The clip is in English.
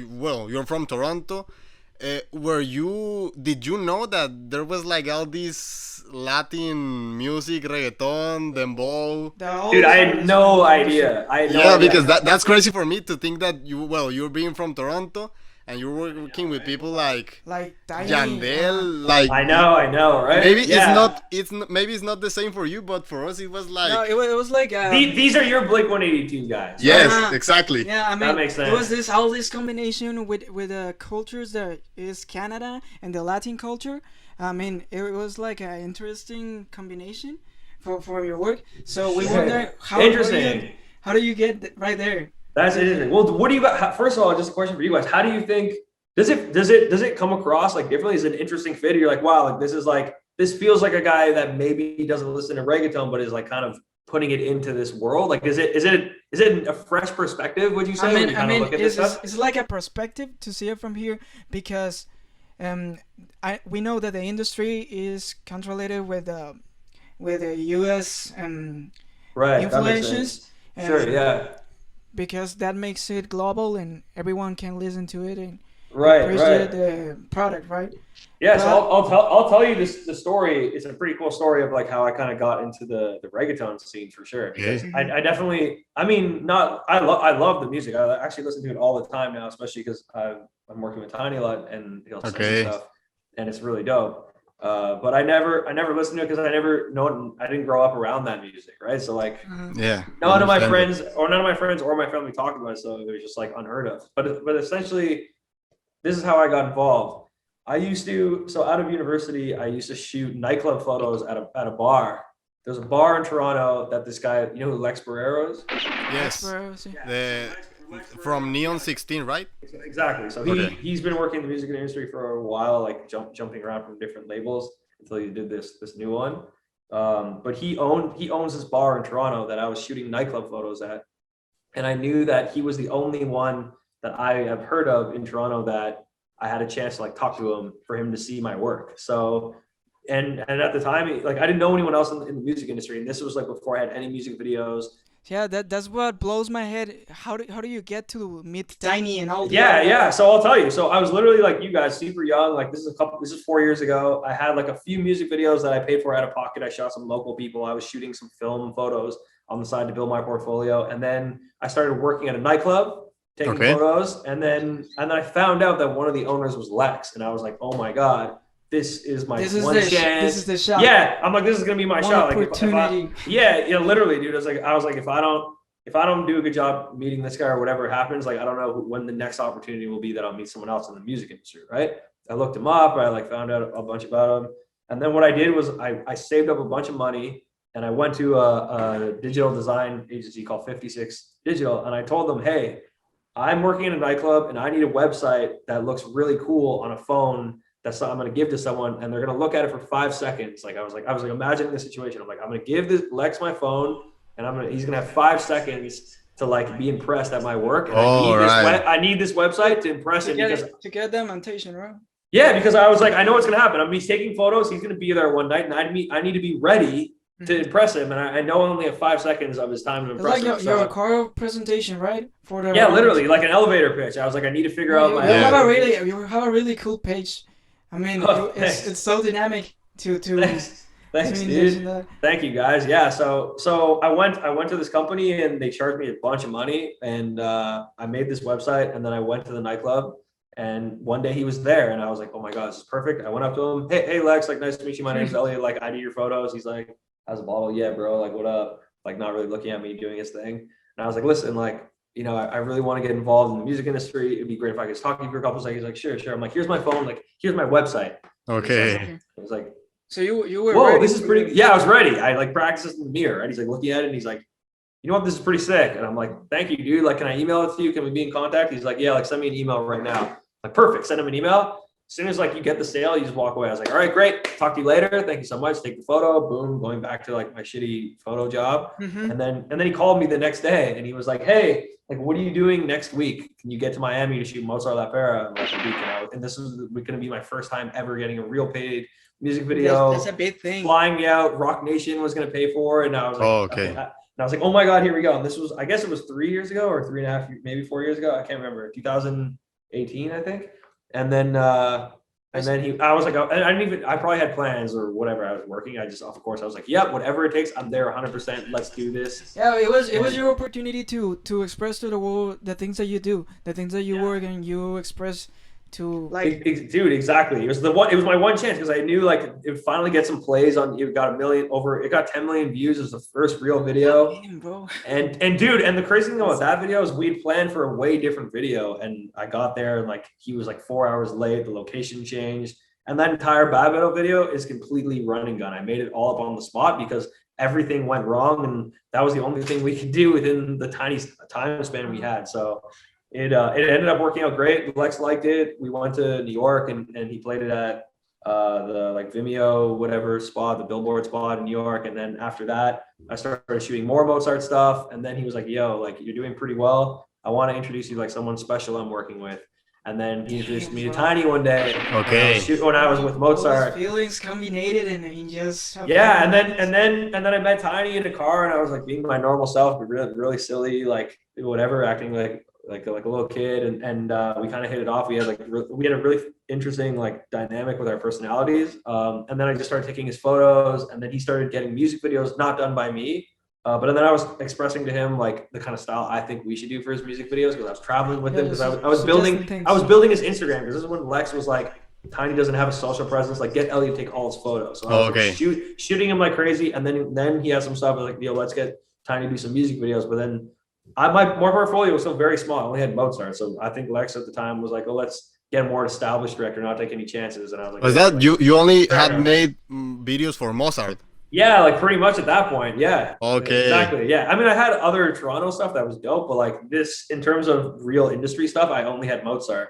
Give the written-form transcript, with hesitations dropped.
well, you're from Toronto. Did you know that there was like all this Latin music, reggaeton, dembow? The all Dude, I these had artists from no the industry. idea. I had no Yeah, because idea. that's crazy for me to think that you're being from Toronto and you're working with people like Like Tiny, Yandel, like I know, right? maybe Yeah. maybe it's not the same for you, but for us it was no, like it was like These are your Blink 182 guys, right? yes, uh, exactly. yeah, I That mean, makes it was sense. this all this combination with cultures that is Canada and the Latin culture. I mean, it was like an interesting combination for your work. So we wonder Interesting. how do you get right there? That's interesting. Well, what do you got? First of all, just a question for you guys. How do you think does it come across like differently? Is it an interesting fit? Or you're like, wow, like this feels like a guy that maybe doesn't listen to reggaeton, but is like kind of putting it into this world. Like, is it a fresh perspective? Would you say when you kind of look at this stuff? It's like a perspective to see it from here because um, we know that the industry is controlled with the U.S. Right. That makes influences, sense. Sure. and Yeah. because that makes it global and everyone can listen to it and Right. appreciate Right. the product, right? Yeah, so But I'll tell you this the story. It's a pretty cool story of like how I kind of got into the reggaeton scene for sure. Because Okay. mhm. I definitely I mean not I love the music. I actually listen to it all the time now, especially because I'm working with Tiny a lot and he'll send me Okay. stuff and it's really dope. But I never listened to it because I didn't grow up around that music, right? So like Uh-huh. Yeah, none of my understand it. friends or my family talked about it, so it was just like unheard of. But essentially this is how I got involved. So out of university, I used to shoot nightclub photos at a bar. There's a bar in Toronto that this guy, you know who Lex Barrero is? Yes, Experts, yeah. the from Neon 16, right? Exactly. So Okay. he's been working in the music industry for a while, like jumping around from different labels until he did this new one. But he owns this bar in Toronto that I was shooting nightclub photos at, and I knew that he was the only one that I have heard of in Toronto that I had a chance to like talk to him for him to see my work. So, and at the time, like I didn't know anyone else in the music industry, and this was like before I had any music videos. Yeah, that's what blows my head. How do you get to meet Tiny and all the Yeah, other yeah. guys? So I'll tell you. So I was literally like you guys, super young. Like this is 4 years ago. I had like a few music videos that I paid for out of pocket. I shot some local people. I was shooting some film photos on the side to build my portfolio, and then I started working at a nightclub, taking Okay. photos, and then I found out that one of the owners was Lex, and I was like, oh my god, this is my one This is chance. the shot. Yeah, I'm like, this is gonna be my One shot. Like if I opportunity. yeah, literally, dude. I was like, if I don't do a good job meeting this guy or whatever happens, like I don't know when the next opportunity will be that I'll meet someone else in the music industry, right? I looked him up, I like found out a bunch about him, and then what I did was I saved up a bunch of money and I went to a digital design agency called 56 Digital, and I told them, hey, I'm working in a nightclub and I need a website that looks really cool on a phone that's I'm going to give to someone and they're going to look at it for 5 seconds. Like I was like imagining the situation. I'm like, I'm going to give this Lex my phone and he's going to have 5 seconds to like be impressed at my work. And All right. I need this website to impress him because To get them attention, right? yeah, because I was like, I know what's going to happen. I'm going to be taking photos. He's going to be there one night and I need to be ready to impress him. And I know I only have 5 seconds of his time to It's impress like him. your So car presentation, right? For the yeah, literally like an elevator pitch. I was like, I need to figure out my you have a elevator pitch. really cool page. I mean, Oh, it's so dynamic to Thanks. Thanks, envision dude. that. Thank you guys. Yeah. So I went to this company and they charged me a bunch of money and I made this website and then I went to the nightclub and one day he was there and I was like, oh my God, this is perfect. I went up to him. Hey, Lex, like nice to meet you. My name's Elliot. Like I need your photos. He's like, how's a bottle? Yeah, bro. Like what up? Like not really looking at me doing his thing. And I was like, listen, like, you know, I really want to get involved in the music industry. It'd be great if I could talk to you for a couple of seconds. He's like, sure, sure. I'm like, here's my phone. Like, here's my website. Okay. Okay. It was like, So you were whoa, ready this is to- pretty. Yeah, I was ready. I like practiced this in the mirror, right? He's like looking at it and he's like, you know what, this is pretty sick. And I'm like, thank you, dude. Like, can I email it to you? Can we be in contact? He's like, yeah, like send me an email right now. Like, perfect. Send him an email. As soon as like you get the sale, you just walk away. I was like, all right, great. Talk to you later. Thank you so much. Take the photo. Boom. Going back to like my shitty photo job. Mhm. And then he called me the next day and he was like, hey, like, what are you doing next week? Can you get to Miami to shoot Mozart La Pera in like a week? And this was going to be my first time ever getting a real paid music video. That's a big thing. Flying me out. Rock Nation was going to pay for it. And I was like, Oh, okay. and I was like, oh my God, here we go. And this was, I guess it was 3 years ago or 3.5, maybe 4 years ago. I can't remember. 2000, 18, I think. And then I was like, I didn't even, I probably had plans or whatever. I was working. I just, of course, I was like, yep, whatever it takes, I'm there 100%. Let's do this. Yeah, it was your opportunity to express to the world the things that you do, the things that you work and you express to like. Dude, exactly. It was my one chance because I knew like it would finally get some plays on. It got it got 10 million views as the first real video. Damn, bro. And dude, and the crazy thing about that video is we'd planned for a way different video, and I got there and like he was like 4 hours late. The location changed, and that entire Bad Battle video is completely run and gun. I made it all up on the spot because everything went wrong, and that was the only thing we could do within the tiny time span we had. So it ended up working out great. Lex liked it. We went to New York and he played it at the like Vimeo, whatever spot, the Billboard spot in New York. And then after that, I started shooting more Mozart stuff. And then he was like, yo, like you're doing pretty well. I want to introduce you to like someone special I'm working with. And then he introduced me to Tiny one day. Okay. When I was with Mozart. Those feelings combined and he just. Yeah, and then I met Tiny in the car, and I was like being my normal self, but really, really silly, like whatever, acting like a little kid, and we kind of hit it off. We had a really interesting like dynamic with our personalities. And then I just started taking his photos, and then he started getting music videos not done by me. But then I was expressing to him like the kind of style I think we should do for his music videos because I was traveling with him because I was building his Instagram because this is when Lex was like, Tiny doesn't have a social presence. Like, get Ellie to take all his photos. So I was like, shooting him like crazy, and then he has some stuff like, yo, let's get Tiny to do some music videos. But then my portfolio was still very small. I only had Mozart, so I think Lex at the time was like, oh, let's get a more established director, not take any chances. And I was like, was that you only had made videos for Mozart? Yeah, like pretty much at that point. Yeah. Okay. Exactly. Yeah. I mean, I had other Toronto stuff that was dope, but like this, in terms of real industry stuff, I only had Mozart.